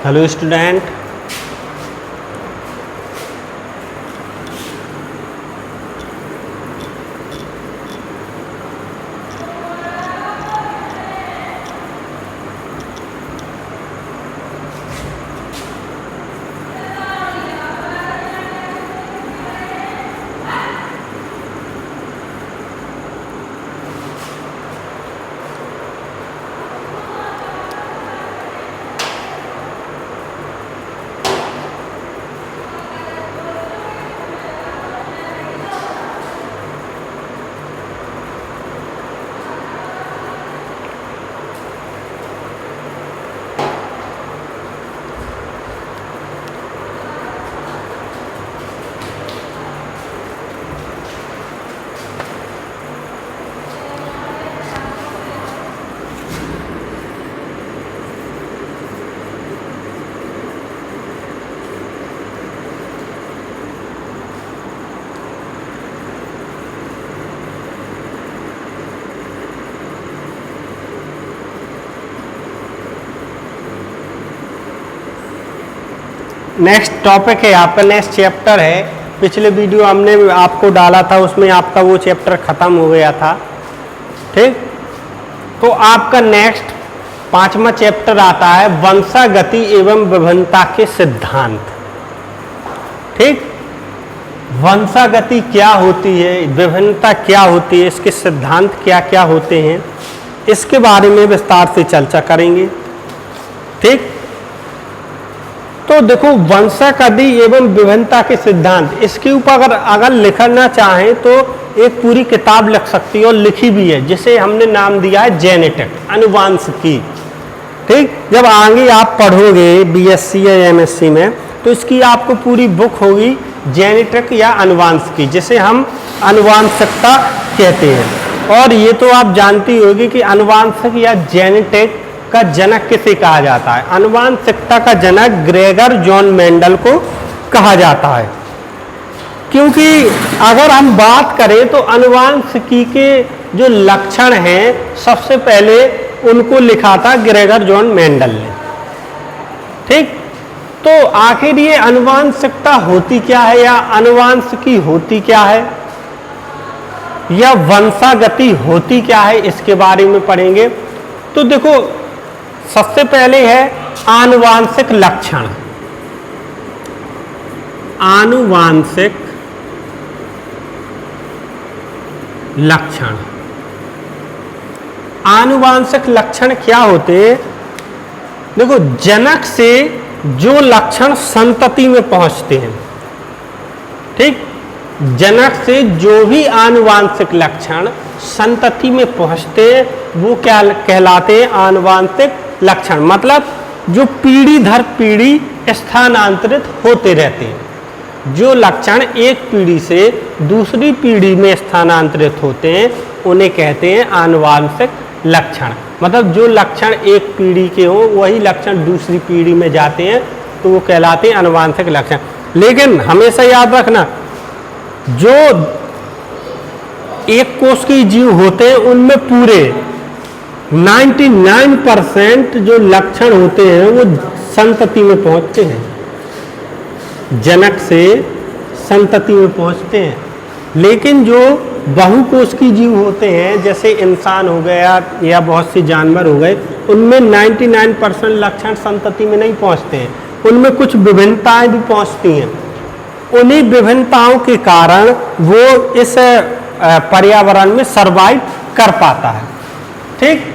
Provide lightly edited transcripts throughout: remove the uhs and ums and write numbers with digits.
Hello student, next topic है आपका, next chapter है। पिछले वीडियो हमने आपको डाला था, उसमें आपका वो चैप्टर खत्म हो गया था। ठीक, तो आपका नेक्स्ट 5वां चैप्टर आता है वंशागति एवं विभिन्नता के सिद्धांत। ठीक, वंशागति क्या होती है, विभिन्नता क्या होती है, इसके सिद्धांत क्या क्या होते हैं, इसके बारे में विस्तार से चर्चा करेंगे। ठीक, तो देखो वंशागति एवं विभिन्नता के सिद्धांत, इसके ऊपर अगर लिखना चाहें तो एक पूरी किताब लिख सकती है और लिखी भी है, जिसे हमने नाम दिया है जेनेटिक, अनुवांशिकी। ठीक, जब आगे आप पढ़ोगे बीएससी या एमएससी में तो इसकी आपको पूरी बुक होगी जेनेटिक या अनुवांशिकी, जिसे हम अनुवांशिकता कहते हैं। और ये तो आप जानती होगी कि अनुवांशिक या जेनेटिक का जनक किसे कहा जाता है। अनुवांशिकता का जनक ग्रेगर जॉन मेंडल को कहा जाता है, क्योंकि अगर हम बात करें तो अनुवांशिकी के जो लक्षण हैं सबसे पहले उनको लिखा था ग्रेगर जॉन मेंडल ने। ठीक, तो आखिर ये अनुवांशिकता होती क्या है या अनुवांशिकी होती क्या है या वंशागति होती क्या है, इसके बारे में पढ़ेंगे। तो देखो सबसे पहले है आनुवांशिक लक्षण। आनुवांशिक लक्षण, आनुवांशिक लक्षण क्या होते हैं? देखो जनक से जो लक्षण संतति में पहुंचते हैं, ठीक, जनक से जो भी आनुवांशिक लक्षण संतति में पहुंचते हैं वो क्या कहलाते हैं? आनुवांशिक लक्षण। मतलब जो पीढ़ी दर पीढ़ी स्थानांतरित होते रहते हैं, जो लक्षण एक पीढ़ी से दूसरी पीढ़ी में स्थानांतरित होते हैं उन्हें कहते हैं आनुवांशिक लक्षण। मतलब जो लक्षण एक पीढ़ी के हों वही लक्षण दूसरी पीढ़ी में जाते हैं तो वो कहलाते हैं आनुवांशिक लक्षण। लेकिन हमेशा याद रखना, जो एक कोष के जीव होते हैं उनमें पूरे 99% जो लक्षण होते हैं वो संतति में पहुंचते हैं, जनक से संतति में पहुंचते हैं। लेकिन जो बहुकोष की जीव होते हैं जैसे इंसान हो गया या बहुत से जानवर हो गए, उनमें 99% लक्षण संतति में नहीं पहुंचते हैं, उनमें कुछ विभिन्नताएं भी पहुंचती हैं। उन्हीं विभिन्नताओं के कारण वो इस पर्यावरण में सर्वाइव कर पाता है। ठीक,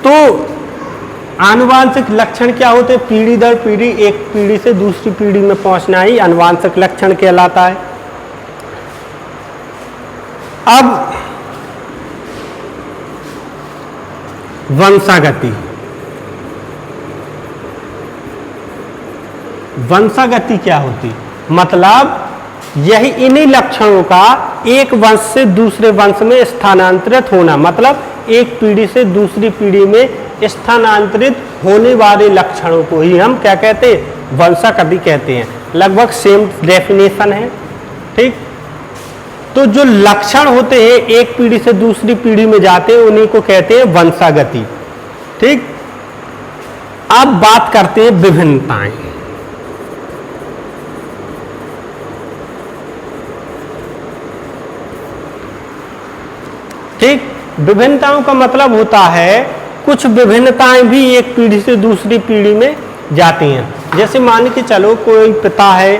तो आनुवांशिक लक्षण क्या होते हैं? पीढ़ी दर पीढ़ी, एक पीढ़ी से दूसरी पीढ़ी में पहुंचना ही आनुवांशिक लक्षण कहलाता है। अब वंशागति, वंशागति क्या होती? मतलब यही इन्हीं लक्षणों का एक वंश से दूसरे वंश में स्थानांतरित होना, मतलब एक पीढ़ी से दूसरी पीढ़ी में स्थानांतरित होने वाले लक्षणों को ही हम क्या कहते हैं? वंशागति कहते हैं। लगभग सेम डेफिनेशन है। ठीक, तो जो लक्षण होते हैं एक पीढ़ी से दूसरी पीढ़ी में जाते हैं उन्हीं को कहते हैं वंशागति। ठीक, अब बात करते हैं विभिन्नताएं। ठीक, विभिन्नताओं का मतलब होता है कुछ विभिन्नताएं भी एक पीढ़ी से दूसरी पीढ़ी में जाती हैं। जैसे मान के चलो कोई पिता है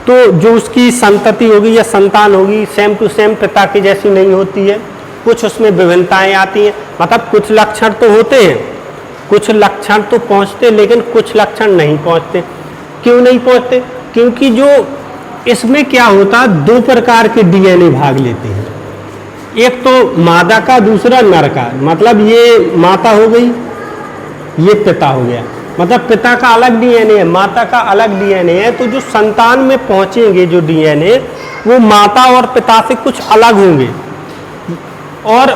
तो जो उसकी संतति होगी या संतान होगी सेम टू सेम पिता की जैसी नहीं होती है, कुछ उसमें विभिन्नताएं आती हैं। मतलब कुछ लक्षण तो होते हैं, कुछ लक्षण तो पहुंचते, लेकिन कुछ लक्षण नहीं पहुंचते। क्यों नहीं पहुंचते? क्योंकि जो इसमें क्या होता है, दो प्रकार के डीएनए भाग लेते हैं, एक तो मादा का, दूसरा नर का। मतलब ये माता हो गई, ये पिता हो गया। मतलब पिता का अलग डीएनए है, माता का अलग डीएनए है। तो जो संतान में पहुंचेंगे जो डीएनए, वो माता और पिता से कुछ अलग होंगे, और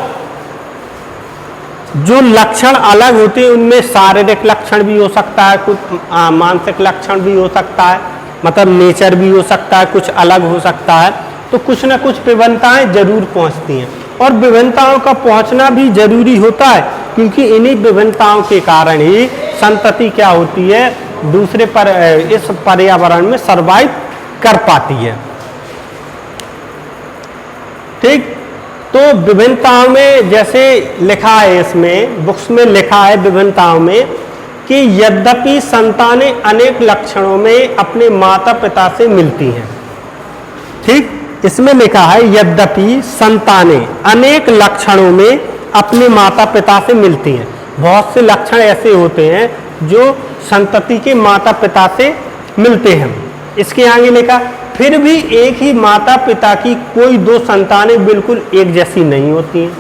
जो लक्षण अलग होते हैं उनमें शारीरिक लक्षण भी हो सकता है, कुछ मानसिक लक्षण भी हो सकता है, मतलब नेचर भी हो सकता है, कुछ अलग हो सकता है। तो कुछ ना कुछ विभिन्नताएं जरूर पहुंचती हैं, और विभिन्नताओं का पहुंचना भी जरूरी होता है, क्योंकि इन्हीं विभिन्नताओं के कारण ही संतति क्या होती है, दूसरे पर इस पर्यावरण में सर्वाइव कर पाती है। ठीक, तो विभिन्नताओं में जैसे लिखा है, इसमें बुक्स में लिखा है विभिन्नताओं में कि यद्यपि संतानें अनेक लक्षणों में अपने माता पिता से मिलती हैं। ठीक, इसमें लिखा है यद्यपि संतानें अनेक लक्षणों में अपने माता पिता से मिलती हैं। बहुत से लक्षण ऐसे होते हैं जो संतति के माता पिता से मिलते हैं। इसके आगे लिखा, फिर भी एक ही माता पिता की कोई दो संतानें बिल्कुल एक जैसी नहीं होती हैं।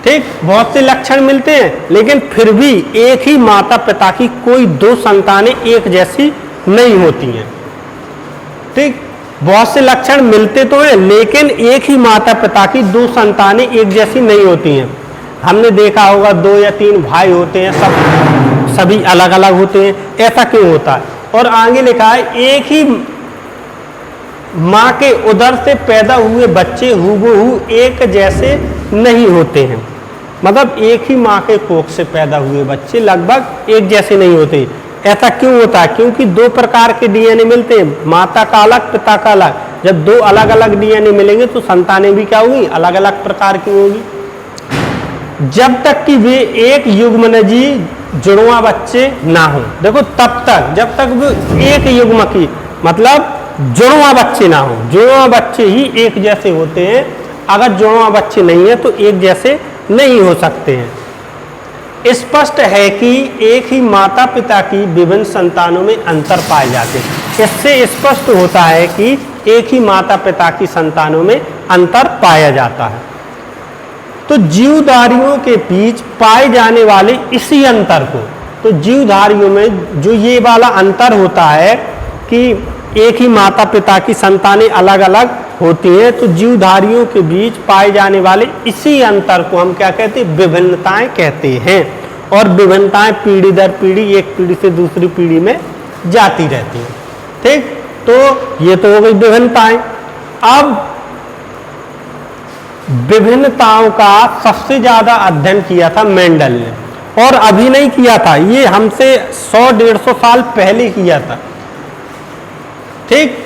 ठीक, बहुत से लक्षण मिलते हैं, लेकिन फिर भी एक ही माता पिता की कोई दो संतानें एक जैसी नहीं होती हैं। ठीक, बहुत से लक्षण मिलते तो हैं, लेकिन एक ही माता पिता की दो संतानें एक जैसी नहीं होती हैं। हमने देखा होगा 2 या 3 भाई होते हैं, सभी अलग अलग होते हैं। ऐसा क्यों होता है? और आगे लिखा है, एक ही माँ के उदर से पैदा हुए बच्चे हूबहू एक जैसे नहीं होते हैं। मतलब एक ही माँ के कोख से पैदा हुए बच्चे लगभग एक जैसे नहीं होते। ऐसा क्यों होता है? क्योंकि दो प्रकार के डीएनए मिलते हैं, माता का अलग, पिता का अलग। जब दो अलग अलग डीएनए मिलेंगे तो संतानें भी क्या होगी, अलग अलग प्रकार की होगी। जब तक कि वे एक युग्मनजी जुड़वा बच्चे ना हो, देखो तब तक, जब तक वो एक युग्म की मतलब जुड़वा बच्चे ना हो। जुड़वा बच्चे ही एक जैसे होते हैं, अगर जुड़वा बच्चे नहीं है तो एक जैसे नहीं हो सकते हैं। स्पष्ट है कि एक ही माता पिता की विभिन्न संतानों में अंतर पाए जाते हैं। इससे स्पष्ट होता है कि एक ही माता पिता की संतानों में अंतर पाया जाता है। तो जीवधारियों के बीच पाए जाने वाले इसी अंतर को, तो जीवधारियों में जो ये वाला अंतर होता है कि एक ही माता पिता की संतानें अलग अलग होती हैं, तो जीवधारियों के बीच पाए जाने वाले इसी अंतर को हम क्या कहते हैं, विभिन्नताएं कहते हैं। और विभिन्नताएं पीढ़ी दर पीढ़ी, एक पीढ़ी से दूसरी पीढ़ी में जाती रहती हैं। ठीक, तो ये तो हो गई विभिन्नताएं। अब विभिन्नताओं का सबसे ज्यादा अध्ययन किया था मेंडल ने, और अभी नहीं किया था, ये हमसे 100-150 साल पहले किया था। ठीक,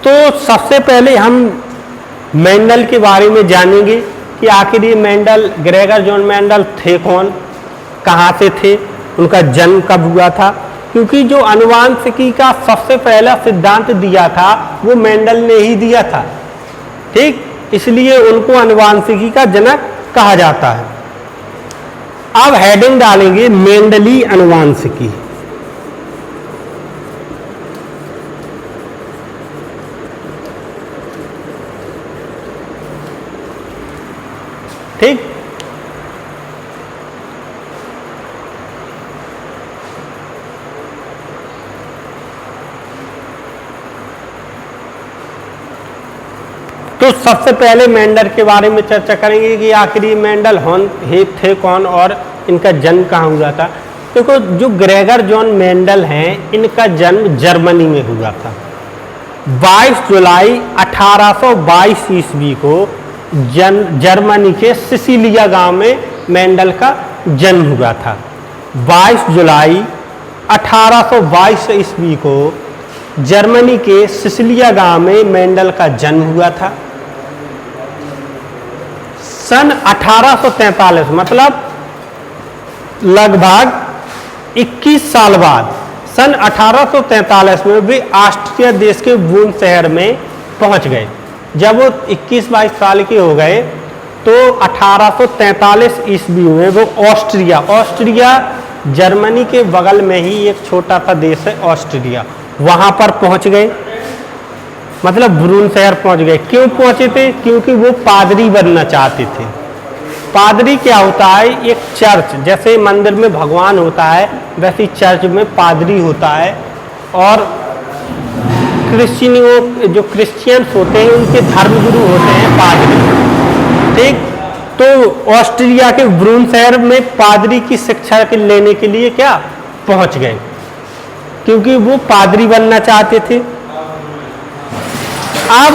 तो सबसे पहले हम मेंडल के बारे में जानेंगे कि आखिर ये मेंडल, ग्रेगर जॉन मेंडल थे कौन, कहाँ से थे, उनका जन्म कब हुआ था। क्योंकि जो आनुवांशिकी का सबसे पहला सिद्धांत दिया था वो मेंडल ने ही दिया था। ठीक, इसलिए उनको आनुवांशिकी का जनक कहा जाता है। अब हेडिंग डालेंगे मेंडली आनुवांशिकी। ठीक, तो सबसे पहले मेंडल के बारे में चर्चा करेंगे कि आखिर ये मेंडल थे कौन और इनका जन्म कहाँ हुआ था। देखो, जो ग्रेगर जॉन मेंडल हैं, इनका जन्म जर्मनी में हुआ था। 22 जुलाई 1822 ईस्वी को जर्मनी के सिसिलिया गांव में मेंडल का जन्म हुआ था। 22 जुलाई 1822 ईस्वी को जर्मनी के सिसिलिया गांव में मेंडल का जन्म हुआ था। सन 1843 मतलब लगभग 21 साल बाद सन 1843 में वे ऑस्ट्रिया देश के बून शहर में पहुंच गए। जब वो 21-22 साल के हो गए तो 1843 ईस्वी में वो ऑस्ट्रिया जर्मनी के बगल में ही एक छोटा सा देश है ऑस्ट्रिया, वहां पर पहुंच गए। मतलब बून शहर पहुंच गए। क्यों पहुंचे थे? क्योंकि वो पादरी बनना चाहते थे। पादरी क्या होता है? एक चर्च, जैसे मंदिर में भगवान होता है वैसे चर्च में पादरी होता है, और जो क्रिश्चियंस होते हैं उनके धर्मगुरु होते हैं पादरी। ठीक, तो ऑस्ट्रिया के ब्रून शहर में पादरी की शिक्षा लेने के लिए क्या पहुंच गए, क्योंकि वो पादरी बनना चाहते थे। अब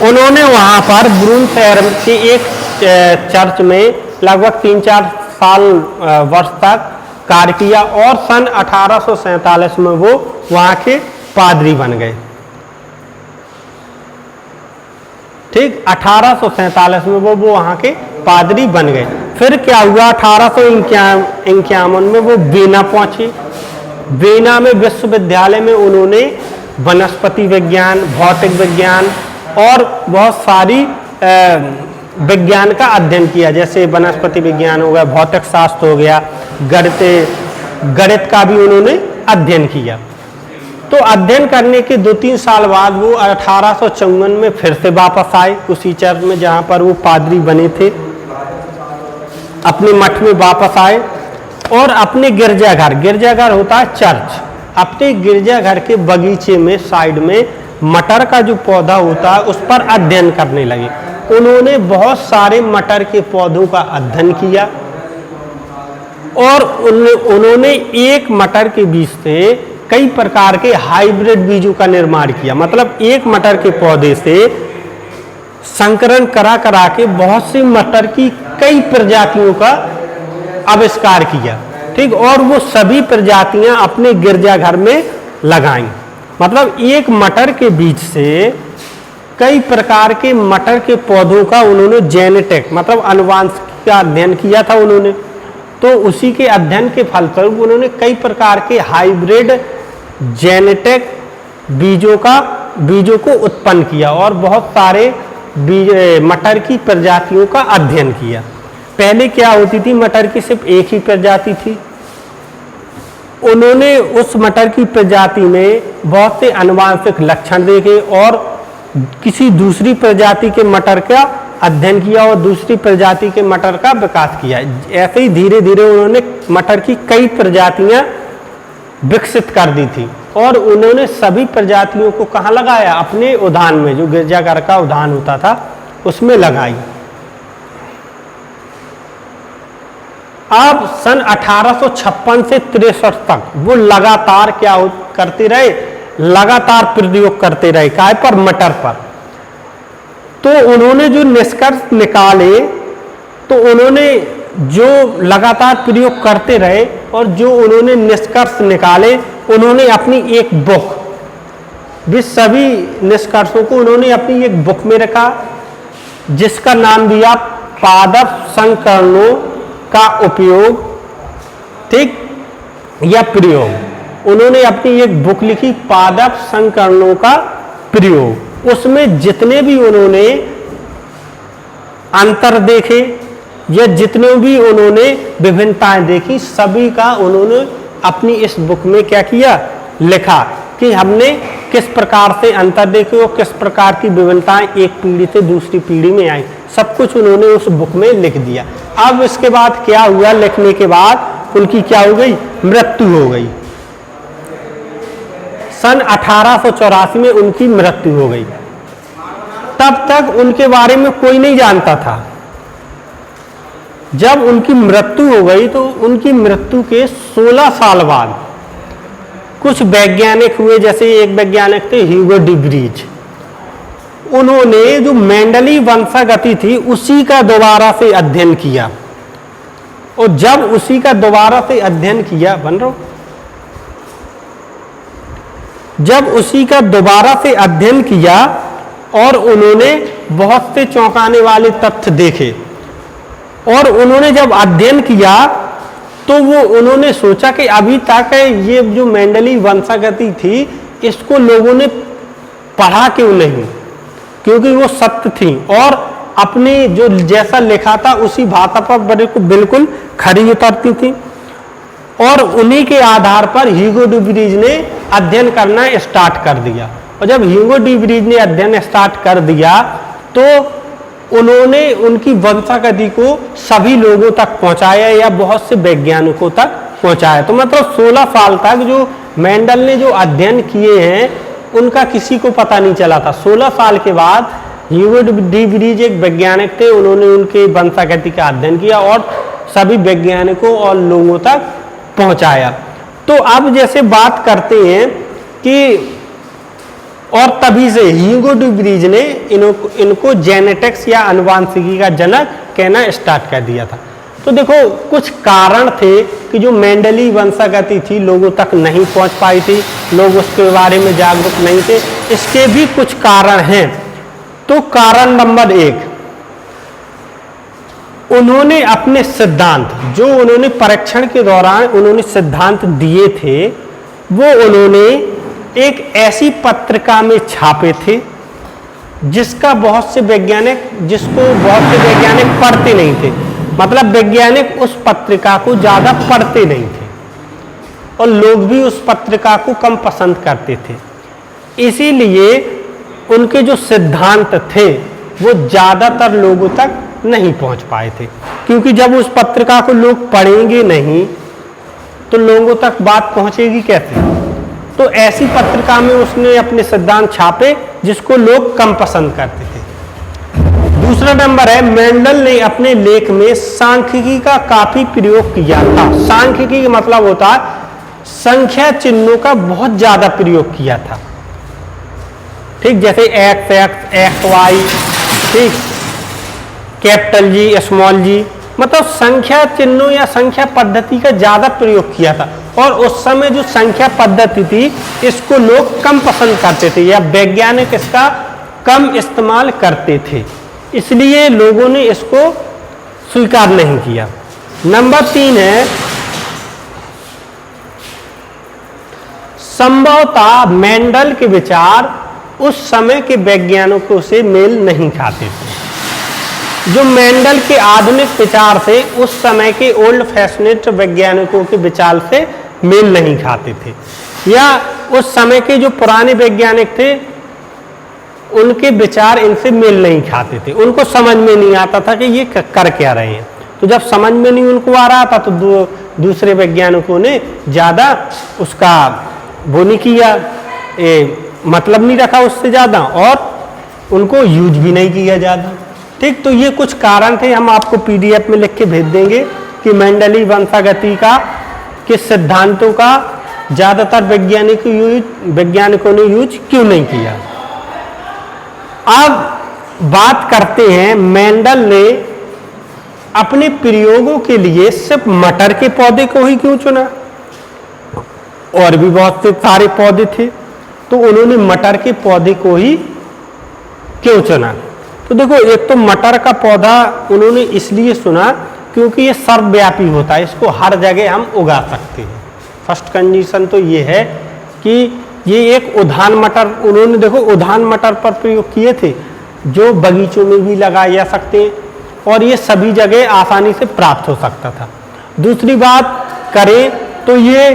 उन्होंने वहां पर ब्रून शहर के एक चर्च में लगभग 3-4 साल वर्ष तक कार्य किया, और सन 1847 में वो वहां के पादरी बन गए। ठीक, 1847 में वो वहां के पादरी बन गए। फिर क्या हुआ? 1851 में वो वीना पहुंचे। वीना में विश्वविद्यालय में उन्होंने वनस्पति विज्ञान, भौतिक विज्ञान और बहुत सारी विज्ञान का अध्ययन किया, जैसे वनस्पति विज्ञान हो गया, भौतिक शास्त्र हो गया, गणित का भी उन्होंने अध्ययन किया। तो अध्ययन करने के 2-3 साल बाद वो 1854 में फिर से वापस आए उसी चर्च में जहाँ पर वो पादरी बने थे, अपने मठ में वापस आए और अपने गिरजाघर होता है चर्च, अपने गिरजाघर के बगीचे में साइड में मटर का जो पौधा होता है उस पर अध्ययन करने लगे। उन्होंने बहुत सारे मटर के पौधों का अध्ययन किया और उन्होंने एक मटर के बीज से कई प्रकार के हाइब्रिड बीजों का निर्माण किया। मतलब एक मटर के पौधे से संकरण करा के बहुत सी मटर की कई प्रजातियों का आविष्कार किया। ठीक, और वो सभी प्रजातियां अपने गिरजाघर में लगाई। मतलब एक मटर के बीज से कई प्रकार के मटर के पौधों का उन्होंने जेनेटिक मतलब अनुवांशिक का अध्ययन किया था उन्होंने। तो उसी के अध्ययन के फलस्वरूप उन्होंने कई प्रकार के हाइब्रिड जेनेटिक बीजों को उत्पन्न किया और बहुत सारे मटर की प्रजातियों का अध्ययन किया। पहले क्या होती थी, मटर की सिर्फ एक ही प्रजाति थी। उन्होंने उस मटर की प्रजाति में बहुत से आनुवंशिक लक्षण देखे और किसी दूसरी प्रजाति के मटर का अध्ययन किया और दूसरी प्रजाति के मटर का विकास किया। ऐसे ही धीरे धीरे उन्होंने मटर की कई प्रजातियां विकसित कर दी थी और उन्होंने सभी प्रजातियों को कहाँ लगाया? अपने उद्यान में, जो गिरजाघर का उद्यान होता था उसमें लगाई। अब सन 1856 से 63 तक वो लगातार क्या करते रहे? लगातार प्रयोग करते रहे। काय पर? मटर पर। तो उन्होंने जो निष्कर्ष निकाले, तो उन्होंने जो लगातार प्रयोग करते रहे और जो उन्होंने निष्कर्ष निकाले, उन्होंने अपनी एक बुक, भी सभी निष्कर्षों को उन्होंने अपनी एक बुक में रखा जिसका नाम दिया पादप संकरणों का उपयोग, ठीक, या प्रयोग। उन्होंने अपनी एक बुक लिखी पादप संकरणों का प्रयोग। उसमें जितने भी उन्होंने अंतर देखे या जितने भी उन्होंने विभिन्नताएं देखी, सभी का उन्होंने अपनी इस बुक में क्या किया? लिखा कि हमने किस प्रकार से अंतर देखे और किस प्रकार की विभिन्नताएं एक पीढ़ी से दूसरी पीढ़ी में आई। सब कुछ उन्होंने उस बुक में लिख दिया। अब इसके बाद क्या हुआ? लिखने के बाद उनकी क्या हो गई? मृत्यु हो गई। सन 1884 में उनकी मृत्यु हो गई। तब तक उनके बारे में कोई नहीं जानता था। जब उनकी मृत्यु हो गई तो उनकी मृत्यु के 16 साल बाद कुछ वैज्ञानिक हुए, जैसे एक वैज्ञानिक थे ह्यूगो डी ब्रीज। उन्होंने जो मेंडली वंशागति थी उसी का दोबारा से अध्ययन किया और जब उसी का दोबारा से अध्ययन किया, बन रहा हूं, जब उसी का दोबारा से अध्ययन किया और उन्होंने बहुत से चौंकाने वाले तथ्य देखे, और उन्होंने जब अध्ययन किया तो वो उन्होंने सोचा कि अभी तक ये जो मेंडली वंशागति थी इसको लोगों ने पढ़ा क्यों नहीं, क्योंकि वो सत्य थी और अपनी जो जैसा लिखा था उसी भाषा पर बिल्कुल खरी उतरती थी। और उन्हीं के आधार पर ह्यूगो डी व्रीज ने अध्ययन करना स्टार्ट कर दिया। और जब ह्यूगो डी व्रीज ने अध्ययन स्टार्ट कर दिया तो उन्होंने उनकी वंशागति को सभी लोगों तक पहुंचाया या बहुत से वैज्ञानिकों तक पहुंचाया। तो मतलब 16 साल तक जो मेंडल ने जो अध्ययन किए हैं उनका किसी को पता नहीं चला था। 16 साल के बाद ह्यूगो डी व्रीज एक वैज्ञानिक थे, उन्होंने उनके वंशागति का अध्ययन किया और सभी वैज्ञानिकों और लोगों तक पहुंचाया। तो अब जैसे बात करते हैं कि और तभी से ह्यूगो डी व्रीज ने इनको जेनेटिक्स या आनुवंशिकी का जनक कहना स्टार्ट कर दिया था। तो देखो कुछ कारण थे कि जो मेंडली वंशागति थी लोगों तक नहीं पहुंच पाई थी, लोग उसके बारे में जागरूक नहीं थे। इसके भी कुछ कारण हैं। तो कारण नंबर 1, उन्होंने अपने सिद्धांत जो उन्होंने परीक्षण के दौरान उन्होंने सिद्धांत दिए थे वो उन्होंने एक ऐसी पत्रिका में छापे थे जिसको बहुत से वैज्ञानिक पढ़ते नहीं थे। मतलब वैज्ञानिक उस पत्रिका को ज्यादा पढ़ते नहीं थे और लोग भी उस पत्रिका को कम पसंद करते थे। इसीलिए उनके जो सिद्धांत थे वो ज्यादातर लोगों तक नहीं पहुंच पाए थे, क्योंकि जब उस पत्रिका को लोग पढ़ेंगे नहीं तो लोगों तक बात पहुंचेगी कैसे। तो ऐसी पत्रिका में उसने अपने सिद्धांत छापे जिसको लोग कम पसंद करते थे। दूसरा नंबर है, मेंडल ने अपने लेख में सांख्यिकी का काफी प्रयोग किया था। सांख्यिकी का मतलब होता है संख्या चिन्हों का बहुत ज्यादा प्रयोग किया था। ठीक, जैसे एक्स एक्स, एक्स वाई, ठीक, कैपिटल जी, स्मॉल जी, मतलब संख्या चिन्हों या संख्या पद्धति का ज्यादा प्रयोग किया था। और उस समय जो संख्या पद्धति थी इसको लोग कम पसंद करते थे या वैज्ञानिक इसका कम इस्तेमाल करते थे, इसलिए लोगों ने इसको स्वीकार नहीं किया। नंबर 3 है, संभवतः मेंडल के विचार उस समय के वैज्ञानिकों से मेल नहीं खाते थे। जो मेंडल के आधुनिक विचार से उस समय के ओल्ड फैशनेट वैज्ञानिकों के विचार से मेल नहीं खाते थे, या उस समय के जो पुराने वैज्ञानिक थे उनके विचार इनसे मेल नहीं खाते थे। उनको समझ में नहीं आता था कि ये कर क्या रहे हैं। तो जब समझ में नहीं उनको आ रहा था तो दूसरे वैज्ञानिकों ने ज़्यादा उसका वो नहीं किया, मतलब नहीं रखा उससे ज़्यादा, और उनको यूज भी नहीं किया ज़्यादा। ठीक, तो ये कुछ कारण थे, हम आपको PDF में लिख के भेज देंगे कि मेंडली वंशागति का के सिद्धांतों का ज़्यादातर वैज्ञानिकों ने यूज क्यों नहीं किया। अब बात करते हैं, मेंडल ने अपने प्रयोगों के लिए सिर्फ मटर के पौधे को ही क्यों चुना, और भी बहुत से सारे पौधे थे, तो उन्होंने मटर के पौधे को ही क्यों चुना। तो देखो, एक तो मटर का पौधा उन्होंने इसलिए चुना क्योंकि ये सर्वव्यापी होता है, इसको हर जगह हम उगा सकते हैं। फर्स्ट कंडीशन तो ये है कि ये एक उद्यान मटर, उन्होंने देखो उद्यान मटर पर प्रयोग किए थे जो बगीचों में भी लगाए जा सकते हैं और ये सभी जगह आसानी से प्राप्त हो सकता था। दूसरी बात करें तो ये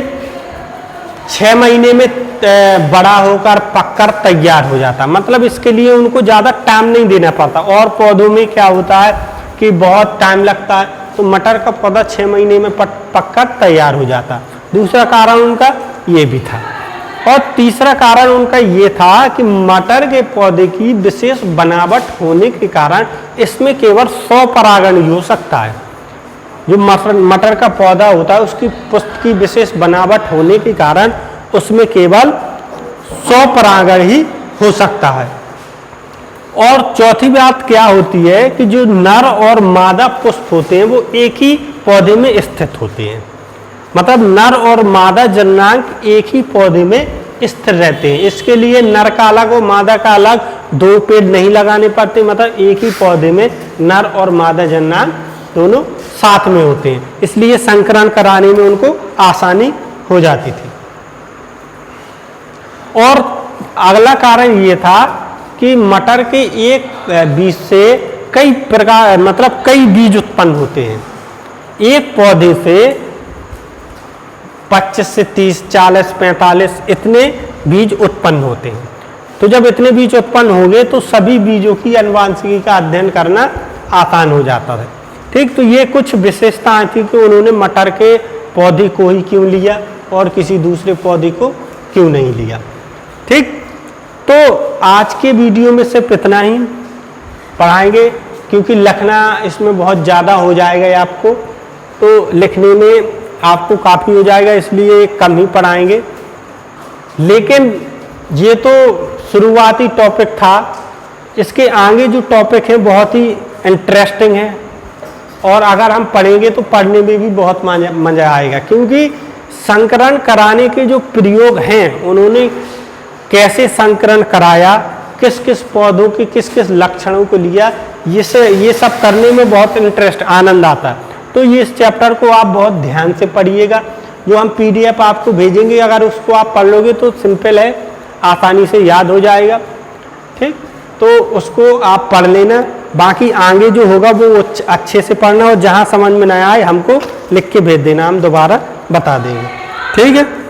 6 महीने में बड़ा होकर पककर तैयार हो जाता, मतलब इसके लिए उनको ज़्यादा टाइम नहीं देना पड़ता। और पौधों में क्या होता है कि बहुत टाइम लगता है, तो मटर का पौधा 6 महीने में पककर तैयार हो जाता। दूसरा कारण उनका ये भी था। और तीसरा कारण उनका ये था कि मटर के पौधे की विशेष बनावट होने के कारण इसमें केवल 100 परागण ही हो सकता है। जो मटर का पौधा होता है उसकी पुष्प की विशेष बनावट होने के कारण उसमें केवल 100 परागण ही हो सकता है। और चौथी बात क्या होती है कि जो नर और मादा पुष्प होते हैं वो एक ही पौधे में स्थित होते हैं। मतलब नर और मादा जननांग एक ही पौधे में स्थिर रहते हैं। इसके लिए नर का अलग और मादा का अलग 2 पेड़ नहीं लगाने पड़ते। मतलब एक ही पौधे में नर और मादा जननांग दोनों साथ में होते हैं, इसलिए संकरण कराने में उनको आसानी हो जाती थी। और अगला कारण ये था कि मटर के एक बीज से कई प्रकार मतलब कई बीज उत्पन्न होते हैं। एक पौधे से 25 से 30, 40, 45 इतने बीज उत्पन्न होते हैं। तो जब इतने बीज उत्पन्न हो गए तो सभी बीजों की आनुवंशिकी का अध्ययन करना आसान हो जाता है। ठीक, तो ये कुछ विशेषताएं थी कि उन्होंने मटर के पौधे को ही क्यों लिया और किसी दूसरे पौधे को क्यों नहीं लिया। ठीक, तो आज के वीडियो में सिर्फ इतना ही पढ़ाएंगे, क्योंकि लिखना इसमें बहुत ज़्यादा हो जाएगा आपको, तो लिखने में आपको काफ़ी हो जाएगा, इसलिए कम ही पढ़ाएंगे। लेकिन ये तो शुरुआती टॉपिक था, इसके आगे जो टॉपिक है बहुत ही इंटरेस्टिंग है और अगर हम पढ़ेंगे तो पढ़ने में भी बहुत मज़ा आएगा, क्योंकि संकरण कराने के जो प्रयोग हैं, उन्होंने कैसे संकरण कराया, किस किस पौधों के किस किस लक्षणों को लिया, ये सब करने में बहुत आनंद आता है। तो ये इस चैप्टर को आप बहुत ध्यान से पढ़िएगा। जो हम PDF आपको भेजेंगे, अगर उसको आप पढ़ लोगे तो सिंपल है, आसानी से याद हो जाएगा। ठीक, तो उसको आप पढ़ लेना, बाकी आगे जो होगा वो अच्छे से पढ़ना और जहाँ समझ में ना आए हमको लिख के भेज देना, हम दोबारा बता देंगे। ठीक है।